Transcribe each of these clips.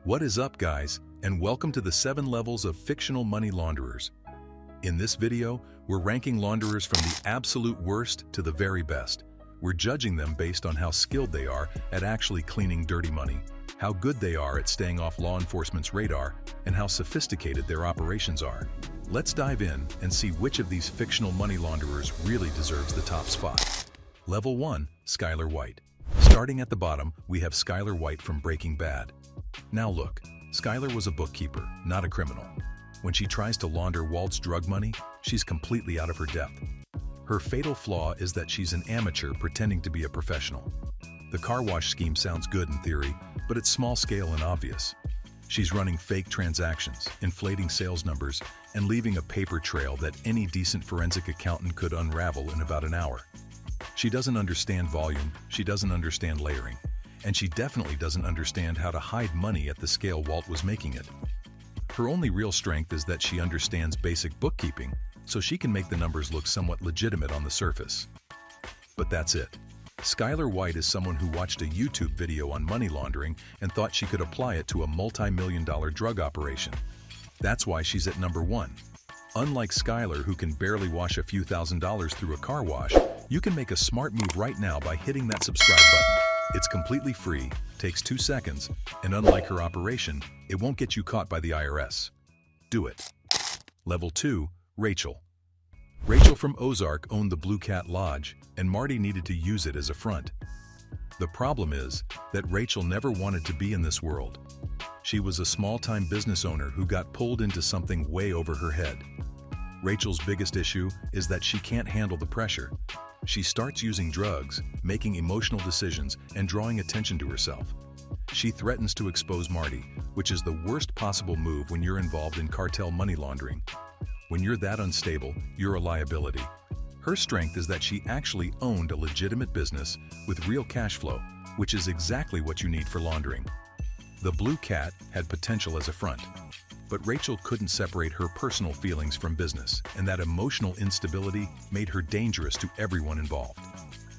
What is up, guys, and welcome to the 7 levels of fictional money launderers. In this video, we're ranking launderers from the absolute worst to the very best. We're judging them based on how skilled they are at actually cleaning dirty money, how good they are at staying off law enforcement's radar, and how sophisticated their operations are. Let's dive in and see which of these fictional money launderers really deserves the top spot. Level 1, Skylar White. Starting at the bottom, we have Skylar White from Breaking Bad. Now look, Skylar was a bookkeeper, not a criminal. When she tries to launder Walt's drug money, she's completely out of her depth. Her fatal flaw is that she's an amateur pretending to be a professional. The car wash scheme sounds good in theory, but it's small scale and obvious. She's running fake transactions, inflating sales numbers, and leaving a paper trail that any decent forensic accountant could unravel in about an hour. She doesn't understand volume, she doesn't understand layering, and she definitely doesn't understand how to hide money at the scale Walt was making it. Her only real strength is that she understands basic bookkeeping, so she can make the numbers look somewhat legitimate on the surface. But that's it. Skylar White is someone who watched a YouTube video on money laundering and thought she could apply it to a multi-million-dollar drug operation. That's why she's at number 1. Unlike Skylar, who can barely wash a few $1,000s through a car wash, you can make a smart move right now by hitting that subscribe button. It's completely free, takes 2 seconds, and unlike her operation, it won't get you caught by the IRS. Do it. Level 2, Rachel. Rachel from Ozark owned the Blue Cat Lodge, and Marty needed to use it as a front. The problem is that Rachel never wanted to be in this world. She was a small-time business owner who got pulled into something way over her head. Rachel's biggest issue is that she can't handle the pressure. She starts using drugs, making emotional decisions, and drawing attention to herself. She threatens to expose Marty, which is the worst possible move when you're involved in cartel money laundering. When you're that unstable, you're a liability. Her strength is that she actually owned a legitimate business with real cash flow, which is exactly what you need for laundering. The Blue Cat had potential as a front, but Rachel couldn't separate her personal feelings from business, and that emotional instability made her dangerous to everyone involved.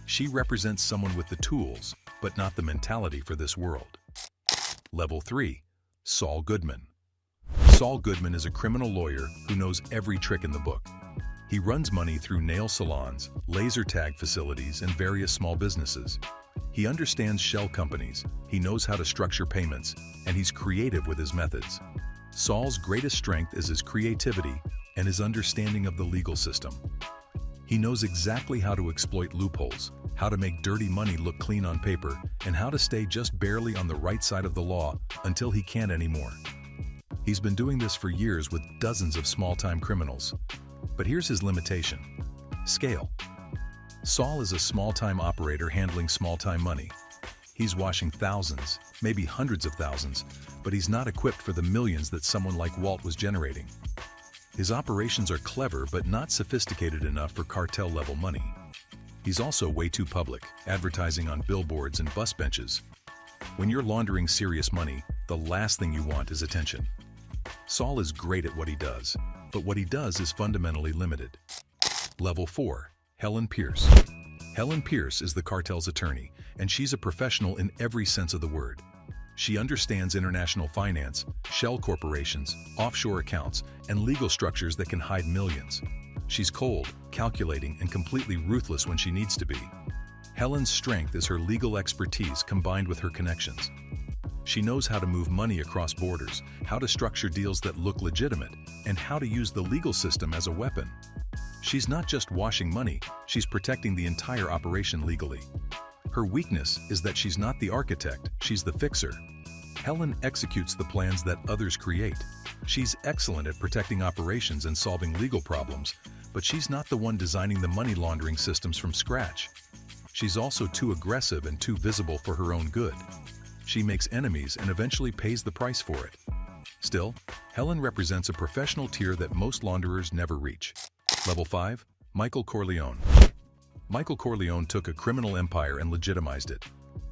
She represents someone with the tools, but not the mentality for this world. Level 3, Saul Goodman. Saul Goodman is a criminal lawyer who knows every trick in the book. He runs money through nail salons, laser tag facilities, and various small businesses. He understands shell companies, he knows how to structure payments, and he's creative with his methods. Saul's greatest strength is his creativity and his understanding of the legal system. He knows exactly how to exploit loopholes, how to make dirty money look clean on paper, and how to stay just barely on the right side of the law until he can't anymore. He's been doing this for years with dozens of small-time criminals. But here's his limitation: scale. Saul is a small-time operator handling small-time money. He's washing thousands, maybe hundreds of thousands, but he's not equipped for the millions that someone like Walt was generating. His operations are clever but not sophisticated enough for cartel-level money. He's also way too public, advertising on billboards and bus benches. When you're laundering serious money, the last thing you want is attention. Saul is great at what he does, but what he does is fundamentally limited. Level 4, Helen Pierce. Helen Pierce is the cartel's attorney, and she's a professional in every sense of the word. She understands international finance, shell corporations, offshore accounts, and legal structures that can hide millions. She's cold, calculating, and completely ruthless when she needs to be. Helen's strength is her legal expertise combined with her connections. She knows how to move money across borders, how to structure deals that look legitimate, and how to use the legal system as a weapon. She's not just washing money, she's protecting the entire operation legally. Her weakness is that she's not the architect, she's the fixer. Helen executes the plans that others create. She's excellent at protecting operations and solving legal problems, but she's not the one designing the money laundering systems from scratch. She's also too aggressive and too visible for her own good. She makes enemies and eventually pays the price for it. Still, Helen represents a professional tier that most launderers never reach. Level 5, Michael Corleone. Michael Corleone took a criminal empire and legitimized it.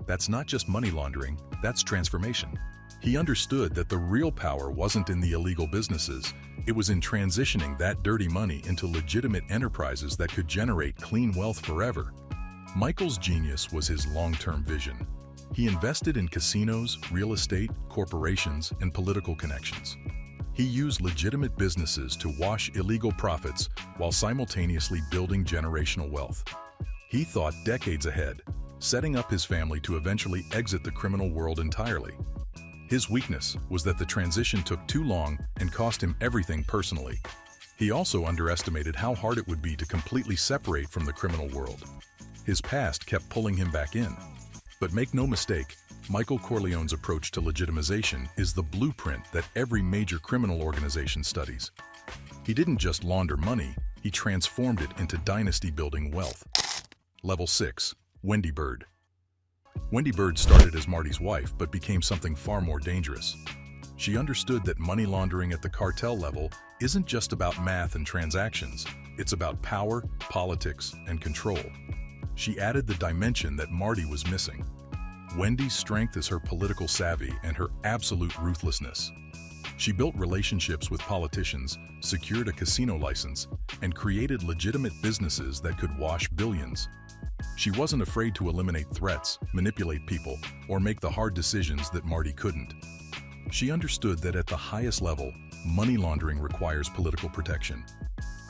That's not just money laundering, that's transformation. He understood that the real power wasn't in the illegal businesses, it was in transitioning that dirty money into legitimate enterprises that could generate clean wealth forever. Michael's genius was his long-term vision. He invested in casinos, real estate, corporations, and political connections. He used legitimate businesses to wash illegal profits while simultaneously building generational wealth. He thought decades ahead, setting up his family to eventually exit the criminal world entirely. His weakness was that the transition took too long and cost him everything personally. He also underestimated how hard it would be to completely separate from the criminal world. His past kept pulling him back in. But make no mistake, Michael Corleone's approach to legitimization is the blueprint that every major criminal organization studies. He didn't just launder money, he transformed it into dynasty-building wealth. Level 6. Wendy Bird. Wendy Bird started as Marty's wife but became something far more dangerous. She understood that money laundering at the cartel level isn't just about math and transactions, it's about power, politics, and control. She added the dimension that Marty was missing. Wendy's strength is her political savvy and her absolute ruthlessness. She built relationships with politicians, secured a casino license, and created legitimate businesses that could wash billions. She wasn't afraid to eliminate threats, manipulate people, or make the hard decisions that Marty couldn't. She understood that at the highest level, money laundering requires political protection.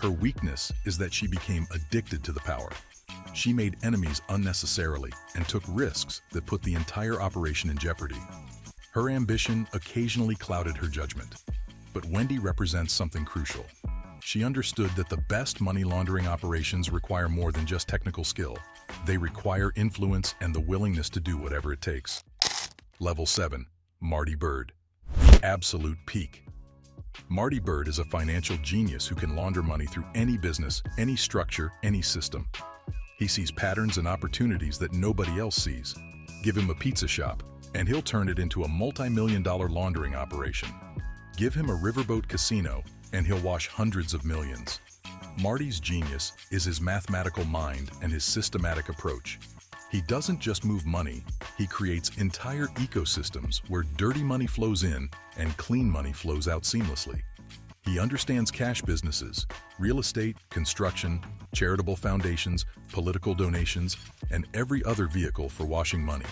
Her weakness is that she became addicted to the power. She made enemies unnecessarily and took risks that put the entire operation in jeopardy. Her ambition occasionally clouded her judgment. But Wendy represents something crucial. She understood that the best money laundering operations require more than just technical skill. They require influence and the willingness to do whatever it takes. Level 7. Marty Bird. The absolute peak. Marty Bird is a financial genius who can launder money through any business, any structure, any system. He sees patterns and opportunities that nobody else sees. Give him a pizza shop, and he'll turn it into a multi-million-dollar laundering operation. Give him a riverboat casino, and he'll wash hundreds of millions. Marty's genius is his mathematical mind and his systematic approach. He doesn't just move money, he creates entire ecosystems where dirty money flows in and clean money flows out seamlessly. He understands cash businesses, real estate, construction, charitable foundations, political donations, and every other vehicle for washing money.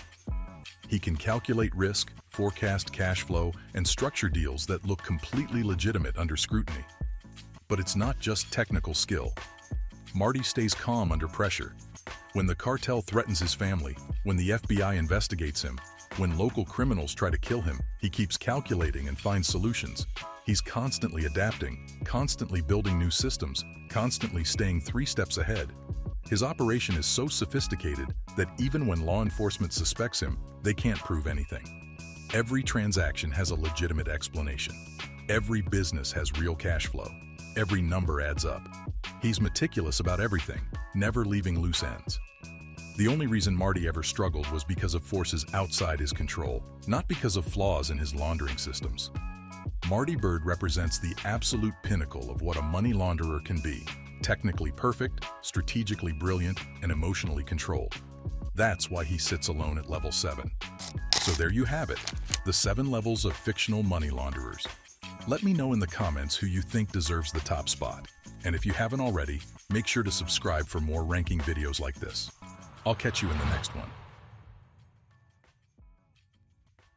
He can calculate risk, forecast cash flow, and structure deals that look completely legitimate under scrutiny. But it's not just technical skill. Marty stays calm under pressure. When the cartel threatens his family, when the FBI investigates him, when local criminals try to kill him, he keeps calculating and finds solutions. He's constantly adapting, constantly building new systems, constantly staying 3 steps ahead. His operation is so sophisticated that even when law enforcement suspects him, they can't prove anything. Every transaction has a legitimate explanation. Every business has real cash flow. Every number adds up. He's meticulous about everything, never leaving loose ends. The only reason Marty ever struggled was because of forces outside his control, not because of flaws in his laundering systems. Marty Bird represents the absolute pinnacle of what a money launderer can be: technically perfect, strategically brilliant, and emotionally controlled. That's why he sits alone at level 7. So there you have it, the 7 levels of fictional money launderers. Let me know in the comments who you think deserves the top spot. And if you haven't already, make sure to subscribe for more ranking videos like this. I'll catch you in the next one.